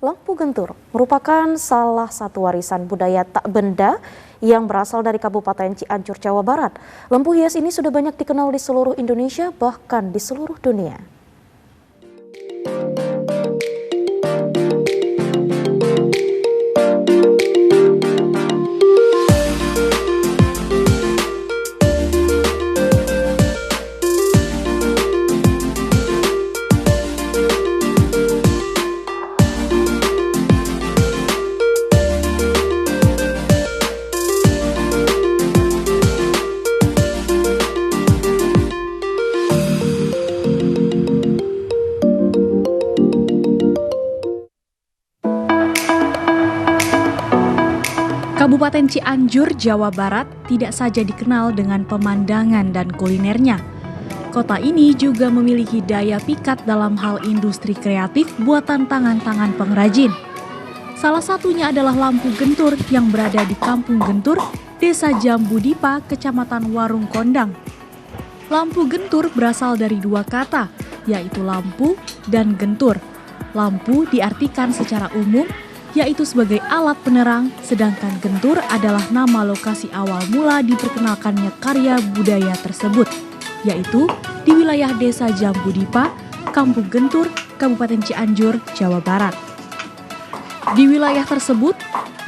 Lampu gentur merupakan salah satu warisan budaya tak benda yang berasal dari Kabupaten Cianjur, Jawa Barat. Lampu hias ini sudah banyak dikenal di seluruh Indonesia, bahkan di seluruh dunia. Kabupaten Cianjur, Jawa Barat tidak saja dikenal dengan pemandangan dan kulinernya. Kota ini juga memiliki daya pikat dalam hal industri kreatif buatan tangan-tangan pengrajin. Salah satunya adalah lampu gentur yang berada di Kampung Gentur, Desa Jambu Dipa, Kecamatan Warung Kondang. Lampu gentur berasal dari dua kata, yaitu lampu dan gentur. Lampu diartikan secara umum yaitu sebagai alat penerang, sedangkan gentur adalah nama lokasi awal mula diperkenalkannya karya budaya tersebut, yaitu di wilayah Desa Jambu Dipa, Kampung Gentur, Kabupaten Cianjur, Jawa Barat. Di wilayah tersebut,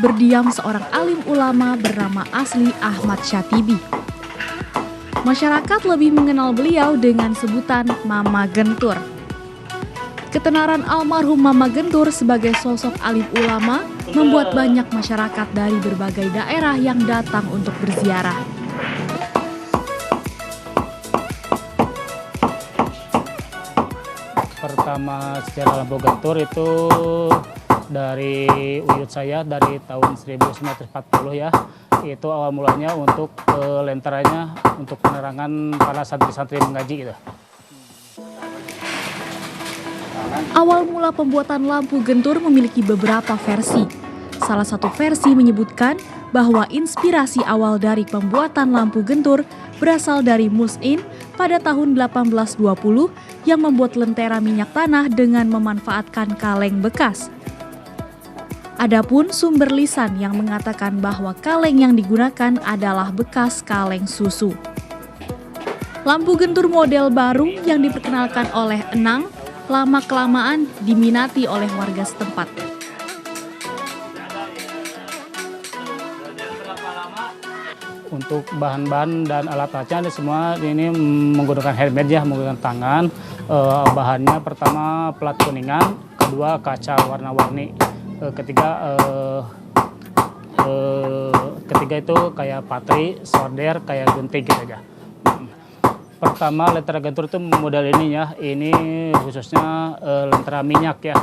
berdiam seorang alim ulama bernama asli Ahmad Syatibi. Masyarakat lebih mengenal beliau dengan sebutan Mama Gentur. Ketenaran almarhum Mama Gentur sebagai sosok alim ulama membuat banyak masyarakat dari berbagai daerah yang datang untuk berziarah. Pertama sejarah lampu gentur itu dari uyut saya dari tahun 1940 ya. Itu awal mulanya untuk lentaranya untuk penerangan para santri-santri mengaji gitu. Awal mula pembuatan lampu gentur memiliki beberapa versi. Salah satu versi menyebutkan bahwa inspirasi awal dari pembuatan lampu gentur berasal dari Mus'in pada tahun 1820 yang membuat lentera minyak tanah dengan memanfaatkan kaleng bekas. Adapun sumber lisan yang mengatakan bahwa kaleng yang digunakan adalah bekas kaleng susu. Lampu gentur model baru yang diperkenalkan oleh Enang lama-kelamaan diminati oleh warga setempat. Untuk bahan-bahan dan alat-alatnya semua ini menggunakan handmade ya, menggunakan tangan. Bahannya pertama plat kuningan, kedua kaca warna-warni, ketiga itu kayak patri, solder, kayak gunting gitu aja. Pertama lentera gentur itu model ini ya, ini khususnya lentera minyak ya,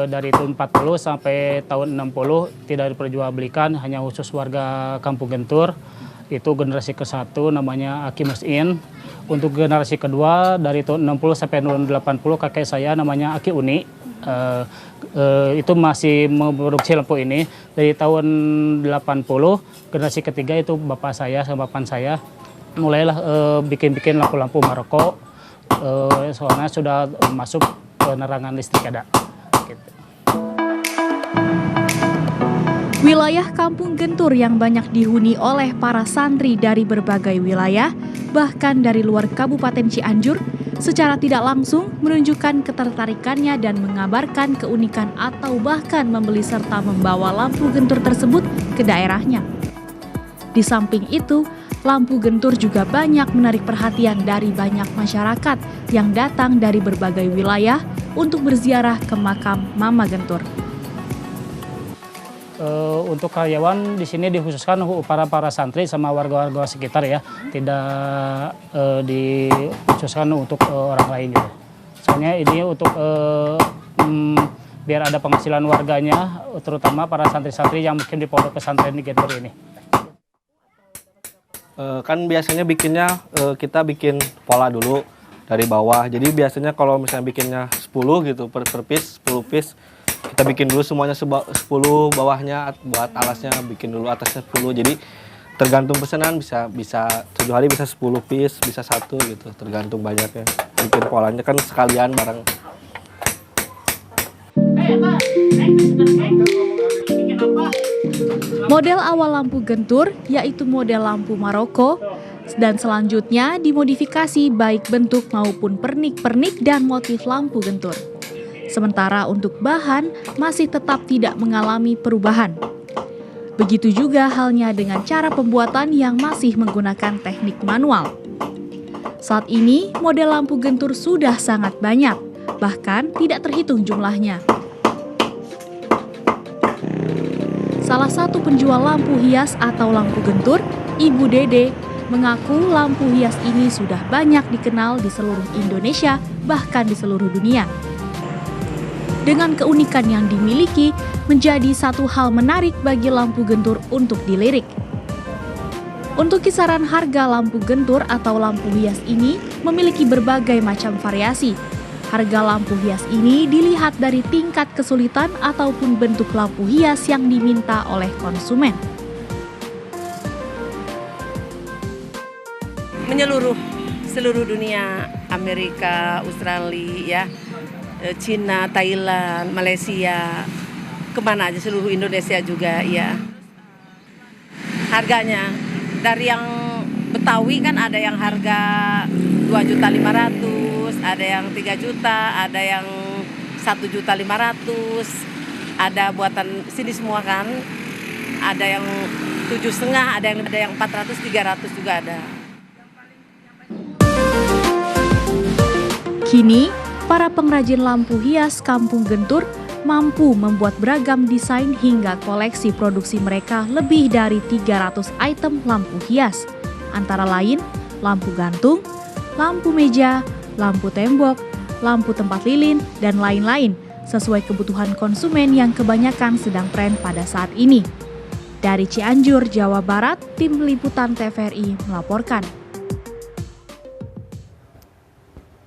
dari tahun 40 sampai tahun 60 tidak diperjualbelikan, hanya khusus warga Kampung Gentur. Itu generasi ke-1 namanya Aki Mus'in. Untuk generasi kedua dari tahun 60 sampai tahun 80 kakek saya namanya Aki Uni. Itu masih memproduksi lampu ini. Dari tahun 80 generasi ketiga itu bapak saya sama papan saya mulailah bikin lampu-lampu Maroko, soalnya sudah masuk penerangan listrik ada. Gitu. Wilayah Kampung Gentur yang banyak dihuni oleh para santri dari berbagai wilayah, bahkan dari luar Kabupaten Cianjur, secara tidak langsung menunjukkan ketertarikannya dan mengabarkan keunikan atau bahkan membeli serta membawa lampu gentur tersebut ke daerahnya. Di samping itu, lampu gentur juga banyak menarik perhatian dari banyak masyarakat yang datang dari berbagai wilayah untuk berziarah ke makam Mama Gentur. Untuk karyawan di sini dikhususkan para santri sama warga-warga sekitar ya, tidak dikhususkan untuk orang lain gitu. Soalnya ini untuk biar ada penghasilan warganya, terutama para santri-santri yang mungkin di pondok pesantren di Gentur ini. Kan biasanya bikinnya kita bikin pola dulu dari bawah. Jadi biasanya kalau misalnya bikinnya 10 gitu per piece, 10 piece, kita bikin dulu semuanya 10, bawahnya buat alasnya bikin dulu atasnya 10. Jadi tergantung pesanan, bisa 7 hari bisa 10 piece, bisa 1 gitu, tergantung banyaknya. Bikin polanya kan sekalian bareng. Model awal lampu gentur yaitu model lampu Maroko, dan selanjutnya dimodifikasi baik bentuk maupun pernik-pernik dan motif lampu gentur. Sementara untuk bahan masih tetap tidak mengalami perubahan. Begitu juga halnya dengan cara pembuatan yang masih menggunakan teknik manual. Saat ini model lampu gentur sudah sangat banyak, bahkan tidak terhitung jumlahnya. Salah satu penjual lampu hias atau lampu gentur, Ibu Dede, mengaku lampu hias ini sudah banyak dikenal di seluruh Indonesia, bahkan di seluruh dunia. Dengan keunikan yang dimiliki, menjadi satu hal menarik bagi lampu gentur untuk dilirik. Untuk kisaran harga lampu gentur atau lampu hias ini memiliki berbagai macam variasi. Harga lampu hias ini dilihat dari tingkat kesulitan ataupun bentuk lampu hias yang diminta oleh konsumen. Menyeluruh seluruh dunia, Amerika, Australia, Cina, Thailand, Malaysia, kemana aja, seluruh Indonesia juga ya. Harganya dari yang Betawi kan ada yang harga 2.500.000, ada yang 3 juta, ada yang 1.500.000, ada buatan sini semua kan, ada yang 7,5, ada yang 400, 300 juga ada. Kini, para pengrajin lampu hias Kampung Gentur mampu membuat beragam desain hingga koleksi produksi mereka lebih dari 300 item lampu hias. Antara lain, lampu gantung, lampu meja, lampu tembok, lampu tempat lilin, dan lain-lain sesuai kebutuhan konsumen yang kebanyakan sedang tren pada saat ini. Dari Cianjur, Jawa Barat, Tim Liputan TVRI melaporkan.